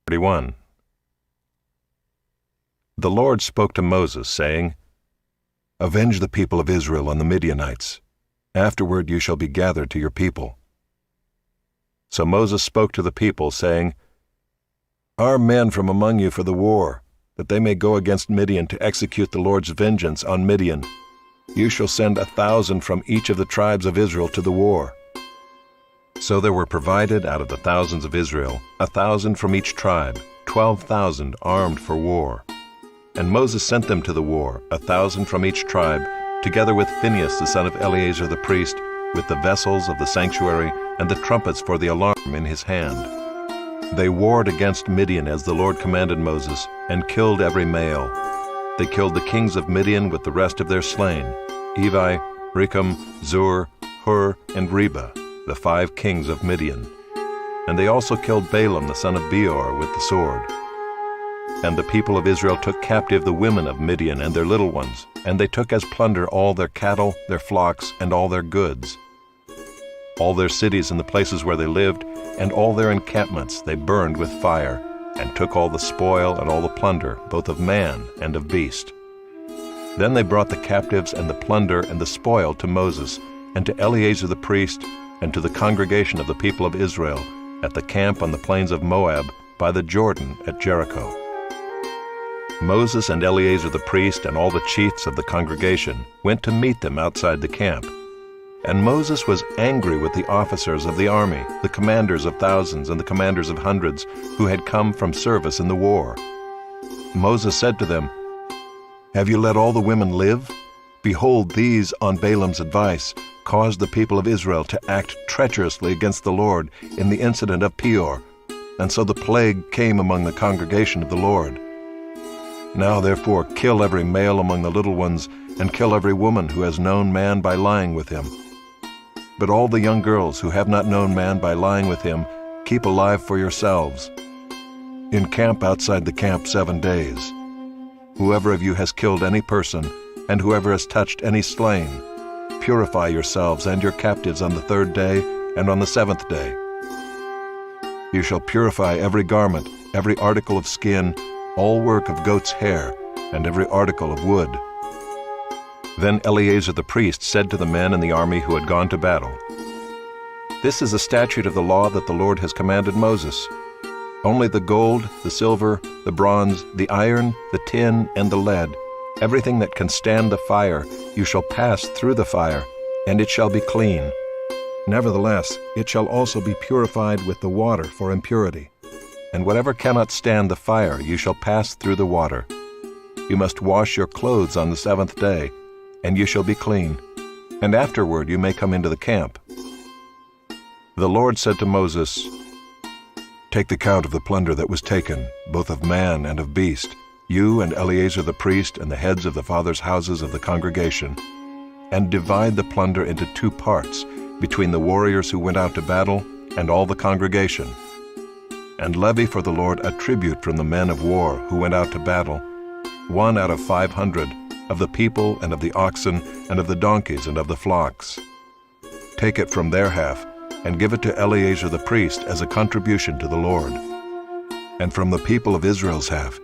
31. The Lord spoke to Moses, saying, Avenge the people of Israel on the Midianites. Afterward you shall be gathered to your people. So Moses spoke to the people, saying, Arm men from among you for the war, that they may go against Midian to execute the Lord's vengeance on Midian. You shall send 1,000 from each of the tribes of Israel to the war. So there were provided out of the thousands of Israel 1,000 from each tribe, 12,000 armed for war. And Moses sent them to the war, 1,000 from each tribe, together with Phinehas the son of Eleazar the priest, with the vessels of the sanctuary and the trumpets for the alarm in his hand. They warred against Midian as the Lord commanded Moses, and killed every male. They killed the kings of Midian with the rest of their slain, Evi, Recham, Zur, Hur, and Reba, the 5 kings of Midian. And they also killed Balaam the son of Beor with the sword. And the people of Israel took captive the women of Midian and their little ones, and they took as plunder all their cattle, their flocks, and all their goods. All their cities and the places where they lived, and all their encampments they burned with fire, and took all the spoil and all the plunder, both of man and of beast. Then they brought the captives and the plunder and the spoil to Moses, and to Eleazar the priest, and to the congregation of the people of Israel, at the camp on the plains of Moab, by the Jordan at Jericho. Moses and Eleazar the priest and all the chiefs of the congregation went to meet them outside the camp. And Moses was angry with the officers of the army, the commanders of thousands and the commanders of hundreds, who had come from service in the war. Moses said to them, Have you let all the women live? Behold, these, on Balaam's advice, caused the people of Israel to act treacherously against the Lord in the incident of Peor, and so the plague came among the congregation of the Lord. Now therefore kill every male among the little ones, and kill every woman who has known man by lying with him. But all the young girls who have not known man by lying with him, keep alive for yourselves. Encamp outside the camp 7 days. Whoever of you has killed any person, and whoever has touched any slain, purify yourselves and your captives on the 3rd day and on the 7th day. You shall purify every garment, every article of skin, all work of goat's hair, and every article of wood. Then Eleazar the priest said to the men in the army who had gone to battle, This is a statute of the law that the Lord has commanded Moses. Only the gold, the silver, the bronze, the iron, the tin, and the lead, everything that can stand the fire, you shall pass through the fire, and it shall be clean. Nevertheless, it shall also be purified with the water for impurity. And whatever cannot stand the fire, you shall pass through the water. You must wash your clothes on the 7th day, and you shall be clean, and afterward you may come into the camp. The Lord said to Moses, Take the count of the plunder that was taken, both of man and of beast, you and Eleazar the priest and the heads of the fathers' houses of the congregation, and divide the plunder into 2 parts, between the warriors who went out to battle and all the congregation. And levy for the Lord a tribute from the men of war who went out to battle, 1 out of 500, of the people and of the oxen and of the donkeys and of the flocks. Take it from their half, and give it to Eleazar the priest as a contribution to the Lord. And from the people of Israel's half,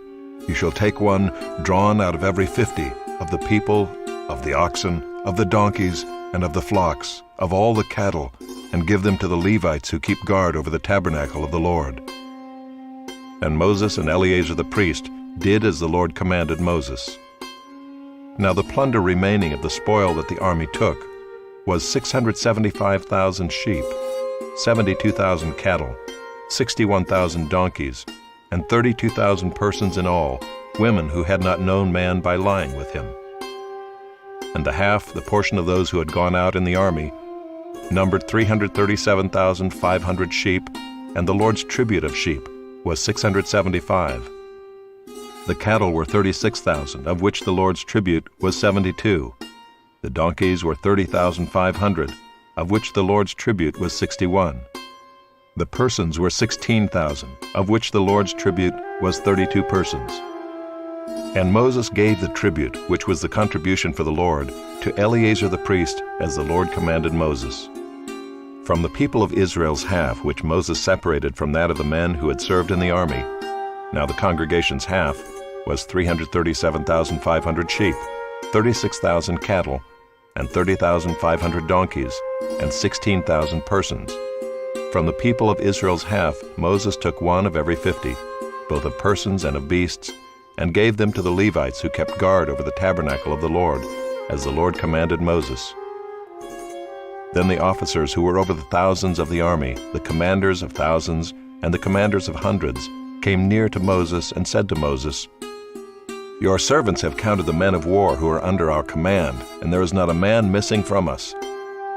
you shall take 1 drawn out of every 50 of the people, of the oxen, of the donkeys, and of the flocks, of all the cattle, and give them to the Levites who keep guard over the tabernacle of the Lord. And Moses and Eleazar the priest did as the Lord commanded Moses. Now the plunder remaining of the spoil that the army took was 675,000 sheep, 72,000 cattle, 61,000 donkeys, and 32,000 persons in all, women who had not known man by lying with him. And the portion of those who had gone out in the army, numbered 337,500 sheep, and the Lord's tribute of sheep was 675. The cattle were 36,000, of which the Lord's tribute was 72. The donkeys were 30,500, of which the Lord's tribute was 61. The persons were 16,000, of which the Lord's tribute was 32 persons. And Moses gave the tribute, which was the contribution for the Lord, to Eleazar the priest, as the Lord commanded Moses. From the people of Israel's half, which Moses separated from that of the men who had served in the army, Now the congregation's half was 337,500 sheep, 36,000 cattle, and 30,500 donkeys, and 16,000 persons. From the people of Israel's half, Moses took one of every 50, both of persons and of beasts, and gave them to the Levites who kept guard over the tabernacle of the Lord, as the Lord commanded Moses. Then the officers who were over the thousands of the army, the commanders of thousands, and the commanders of hundreds, came near to Moses and said to Moses, "Your servants have counted the men of war who are under our command, and there is not a man missing from us.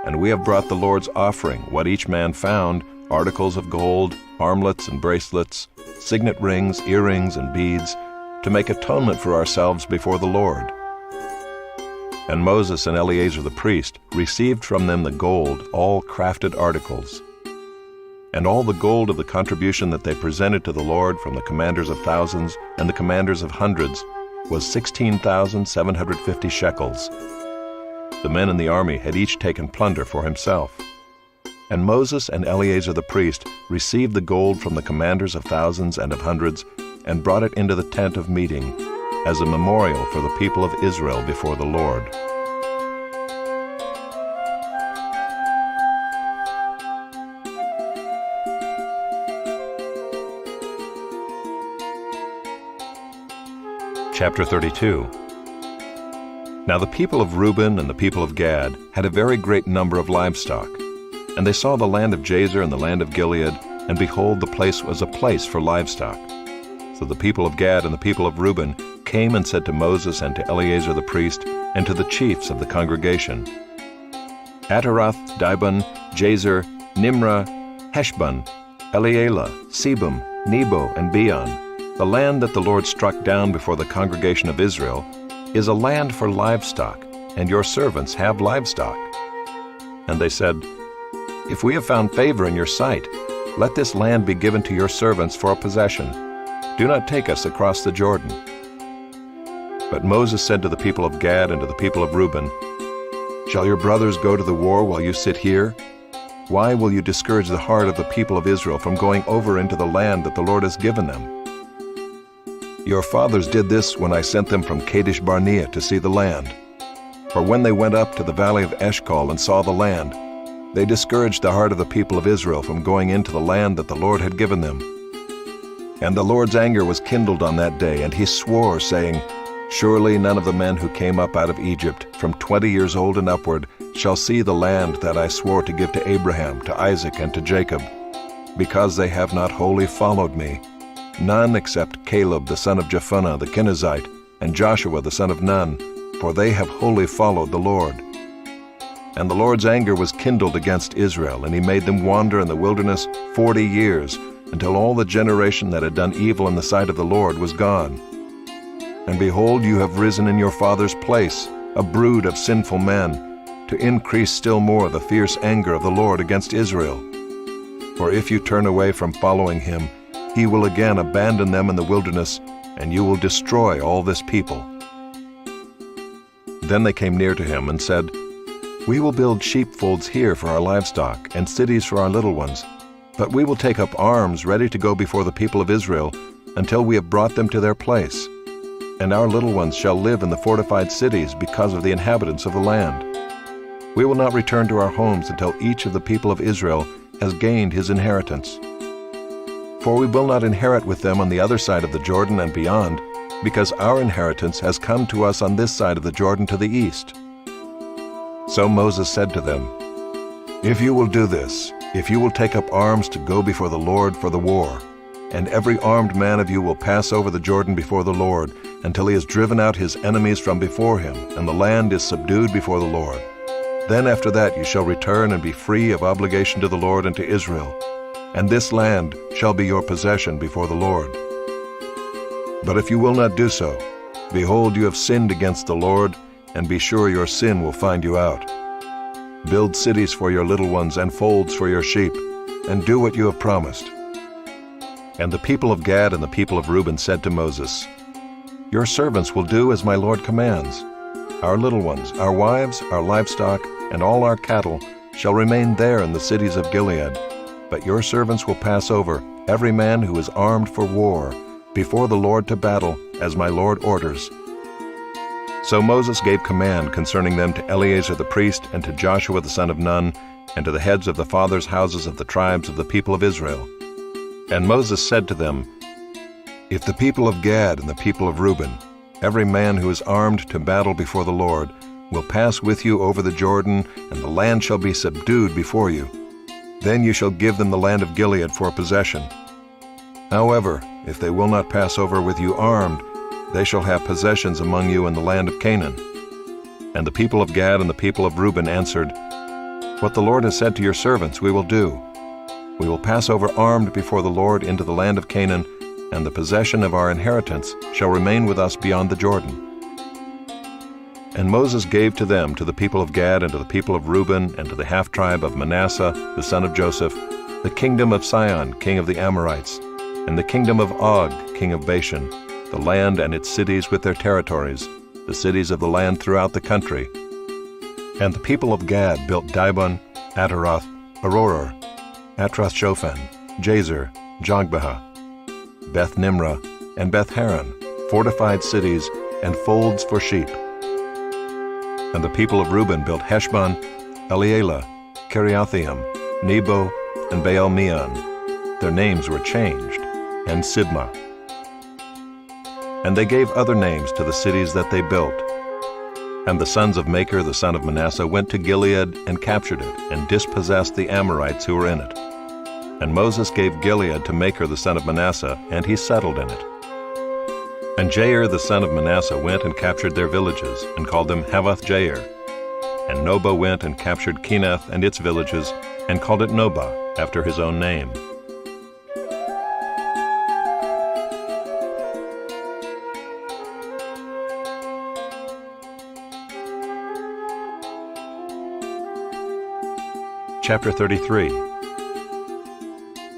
And we have brought the Lord's offering, what each man found, articles of gold, armlets and bracelets, signet rings, earrings, and beads, to make atonement for ourselves before the Lord." And Moses and Eleazar the priest received from them the gold, all crafted articles. And all the gold of the contribution that they presented to the Lord from the commanders of thousands and the commanders of hundreds was 16,750 shekels. The men in the army had each taken plunder for himself. And Moses and Eleazar the priest received the gold from the commanders of thousands and of hundreds and brought it into the tent of meeting as a memorial for the people of Israel before the Lord. Chapter 32. Now the people of Reuben and the people of Gad had a very great number of livestock. And they saw the land of Jazer and the land of Gilead, and behold, the place was a place for livestock. So the people of Gad and the people of Reuben came and said to Moses and to Eleazar the priest and to the chiefs of the congregation, "Ataroth, Dibon, Jazer, Nimrah, Heshbon, Elealeh, Sebum, Nebo, and Beon, the land that the Lord struck down before the congregation of Israel, is a land for livestock, and your servants have livestock." And they said, "If we have found favor in your sight, let this land be given to your servants for a possession. Do not take us across the Jordan." But Moses said to the people of Gad and to the people of Reuben, "Shall your brothers go to the war while you sit here? Why will you discourage the heart of the people of Israel from going over into the land that the Lord has given them? Your fathers did this when I sent them from Kadesh Barnea to see the land. For when they went up to the valley of Eshcol and saw the land, they discouraged the heart of the people of Israel from going into the land that the Lord had given them. And the Lord's anger was kindled on that day, and he swore, saying, Surely none of the men who came up out of Egypt from 20 years old and upward shall see the land that I swore to give to Abraham, to Isaac, and to Jacob, because they have not wholly followed me, none except Caleb the son of Jephunneh the Kenizzite, and Joshua the son of Nun, for they have wholly followed the Lord. And the Lord's anger was kindled against Israel, and he made them wander in the wilderness 40 years, until all the generation that had done evil in the sight of the Lord was gone. And behold, you have risen in your father's place, a brood of sinful men, to increase still more the fierce anger of the Lord against Israel. For if you turn away from following him, he will again abandon them in the wilderness, and you will destroy all this people. Then they came near to him and said, We will build sheepfolds here for our livestock, and cities for our little ones, but we will take up arms ready to go before the people of Israel until we have brought them to their place. And our little ones shall live in the fortified cities because of the inhabitants of the land. We will not return to our homes until each of the people of Israel has gained his inheritance. For we will not inherit with them on the other side of the Jordan and beyond, because our inheritance has come to us on this side of the Jordan to the east. So Moses said to them, If you will do this, if you will take up arms to go before the Lord for the war, and every armed man of you will pass over the Jordan before the Lord, until he has driven out his enemies from before him, and the land is subdued before the Lord. Then after that you shall return and be free of obligation to the Lord and to Israel, and this land shall be your possession before the Lord. But if you will not do so, behold, you have sinned against the Lord, and be sure your sin will find you out. Build cities for your little ones and folds for your sheep, and do what you have promised. And the people of Gad and the people of Reuben said to Moses, Your servants will do as my Lord commands. Our little ones, our wives, our livestock, and all our cattle shall remain there in the cities of Gilead, but your servants will pass over, every man who is armed for war, before the Lord to battle, as my Lord orders." So Moses gave command concerning them to Eleazar the priest, and to Joshua the son of Nun, and to the heads of the fathers' houses of the tribes of the people of Israel. And Moses said to them, "If the people of Gad and the people of Reuben, every man who is armed to battle before the Lord, will pass with you over the Jordan, and the land shall be subdued before you, then you shall give them the land of Gilead for possession. However, if they will not pass over with you armed, they shall have possessions among you in the land of Canaan." And the people of Gad and the people of Reuben answered, "What the Lord has said to your servants we will do. We will pass over armed before the Lord into the land of Canaan, and the possession of our inheritance shall remain with us beyond the Jordan." And Moses gave to them, to the people of Gad and to the people of Reuben and to the half-tribe of Manasseh the son of Joseph, the kingdom of Sihon king of the Amorites, and the kingdom of Og king of Bashan, the land and its cities with their territories, the cities of the land throughout the country. And the people of Gad built Dibon, Ataroth, Aroer, Atroth-Shophan, Jazer, Jogbehah, Beth-Nimrah, and Beth-Haran, fortified cities and folds for sheep. And the people of Reuben built Heshbon, Elealeh, Kiriathaim, Nebo, and Baal-Meon. Their names were changed, and Sibmah. And they gave other names to the cities that they built. And the sons of Machir the son of Manasseh went to Gilead and captured it, and dispossessed the Amorites who were in it. And Moses gave Gilead to Machir the son of Manasseh, and he settled in it. And Jair the son of Manasseh went and captured their villages, and called them Havoth-Jair. And Nobah went and captured Kenath and its villages, and called it Nobah, after his own name. Chapter 33.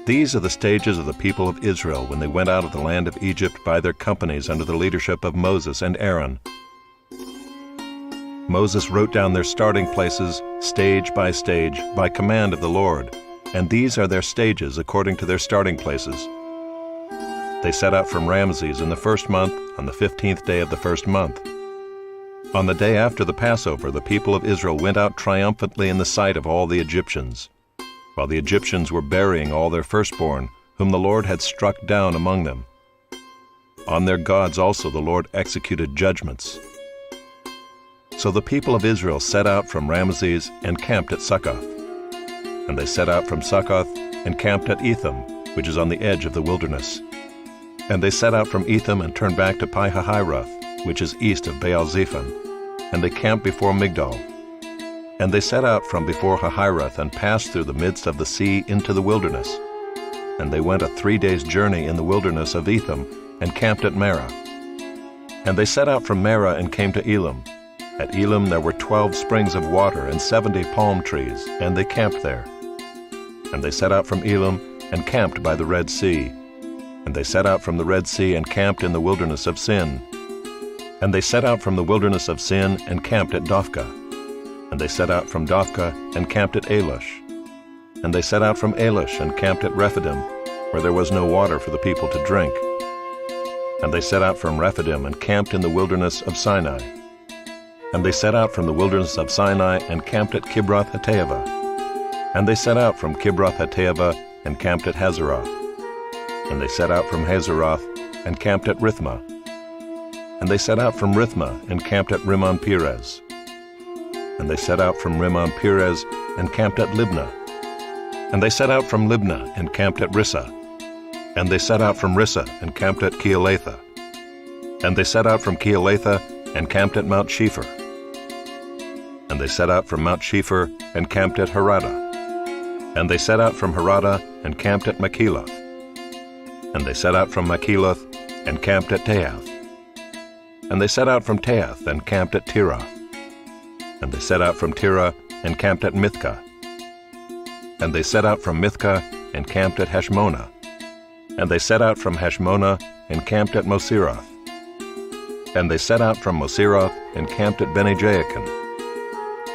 These are the stages of the people of Israel when they went out of the land of Egypt by their companies under the leadership of Moses and Aaron. Moses wrote down their starting places, stage by stage, by command of the Lord, and these are their stages according to their starting places. They set out from Ramses in the first month, on the 15th day of the first month. On the day after the Passover, the people of Israel went out triumphantly in the sight of all the Egyptians, while the Egyptians were burying all their firstborn, whom the Lord had struck down among them. On their gods also the Lord executed judgments. So the people of Israel set out from Ramses and camped at Succoth. And they set out from Succoth and camped at Etham, which is on the edge of the wilderness. And they set out from Etham and turned back to Pi-hahiroth, which is east of Baal-Zephon, and they camped before Migdol. And they set out from before Hahiroth and passed through the midst of the sea into the wilderness. And they went a 3 days' journey in the wilderness of Etham and camped at Marah. And they set out from Marah and came to Elim. At Elim there were 12 springs of water and 70 palm trees, and they camped there. And they set out from Elim and camped by the Red Sea. And they set out from the Red Sea and camped in the wilderness of Sin. And they set out from the wilderness of Sin and camped at Dophkah. And they set out from Dophkah and camped at Alush. And they set out from Alush and camped at Rephidim, where there was no water for the people to drink. And they set out from Rephidim and camped in the wilderness of Sinai. And they set out from the wilderness of Sinai and camped at Kibroth-Hattaavah. And they set out from Kibroth-Hattaavah and camped at Hazeroth. And they set out from Hazeroth and camped at Rithmah. And they set out from Rithmah and camped at Rimmon-Perez. And they set out from Rimmon-Perez and camped at Libnah. And they set out from Libnah and camped at Rissah. And they set out from Rissah and camped at Keelatha. And they set out from Keelatha and camped at Mount Shepher. And they set out from Mount Shepher and camped at Haradah. And they set out from Haradah and camped at Makheloth. And they set out from Makheloth and camped at Teath. And they set out from Teath and camped at Tirah. And they set out from Tirah and camped at Mithkah. And they set out from Mithkah and camped at Heshmonah. And they set out from Heshmonah and camped at Moseroth. And they set out from Moseroth and camped at Bene-Jaakan.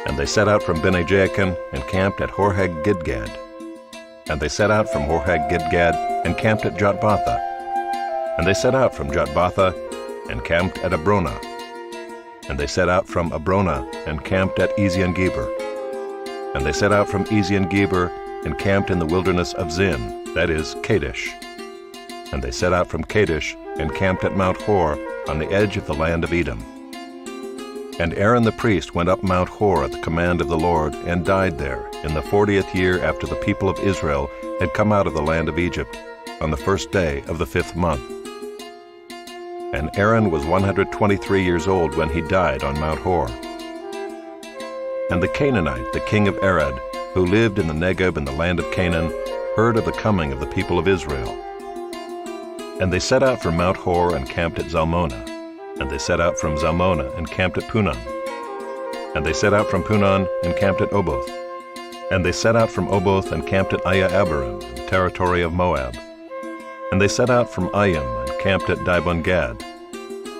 And they set out from Bene-Jaakan and camped at Horhag-Gidgad. And they set out from Horhag-Gidgad and camped at Jotbatha. And they set out from Jotbatha, and camped at Abrona. And they set out from Abrona, and camped at Ezion-Geber. And they set out from Ezion-Geber, and camped in the wilderness of Zin, that is, Kadesh. And they set out from Kadesh, and camped at Mount Hor, on the edge of the land of Edom. And Aaron the priest went up Mount Hor at the command of the Lord, and died there, in the 40th year after the people of Israel had come out of the land of Egypt, on the 1st day of the 5th month. And Aaron was 123 years old when he died on Mount Hor. And the Canaanite, the king of Arad, who lived in the Negeb in the land of Canaan, heard of the coming of the people of Israel. And they set out from Mount Hor and camped at Zalmonah. And they set out from Zalmonah and camped at Punon. And they set out from Punon and camped at Oboth. And they set out from Oboth and camped at Aya-Abarim, in the territory of Moab. And they set out from Ayim and camped at Dibon-Gad.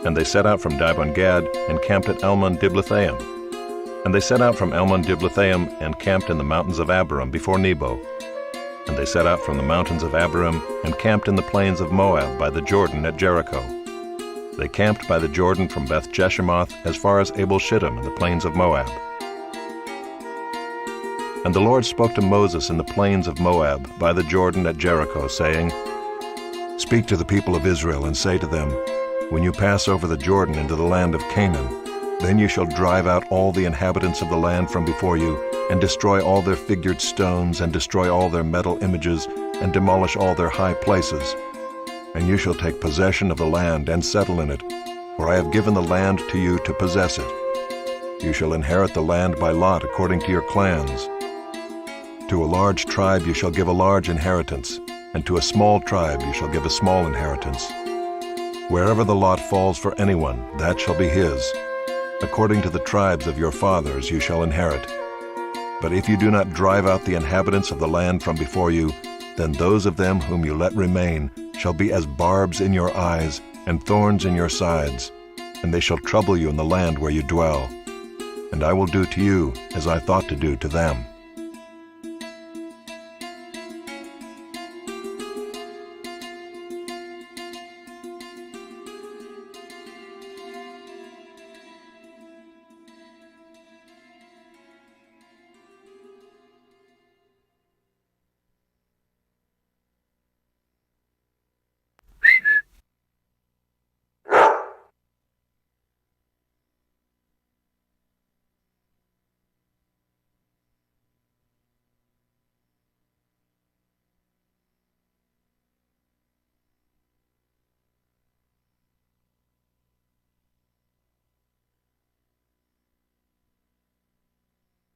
And they set out from Dibon-Gad and camped at Almon-Diblathaim. And they set out from Almon-Diblathaim and camped in the mountains of Abarim before Nebo. And they set out from the mountains of Abarim and camped in the plains of Moab by the Jordan at Jericho. They camped by the Jordan from Beth-Jeshemoth as far as Abel-Shittim in the plains of Moab. And the Lord spoke to Moses in the plains of Moab by the Jordan at Jericho, saying, "Speak to the people of Israel and say to them, when you pass over the Jordan into the land of Canaan, then you shall drive out all the inhabitants of the land from before you, and destroy all their figured stones, and destroy all their metal images, and demolish all their high places. And you shall take possession of the land and settle in it, for I have given the land to you to possess it. You shall inherit the land by lot according to your clans. To a large tribe you shall give a large inheritance, and to a small tribe you shall give a small inheritance. Wherever the lot falls for anyone, that shall be his. According to the tribes of your fathers you shall inherit. But if you do not drive out the inhabitants of the land from before you, then those of them whom you let remain shall be as barbs in your eyes and thorns in your sides, and they shall trouble you in the land where you dwell. And I will do to you as I thought to do to them."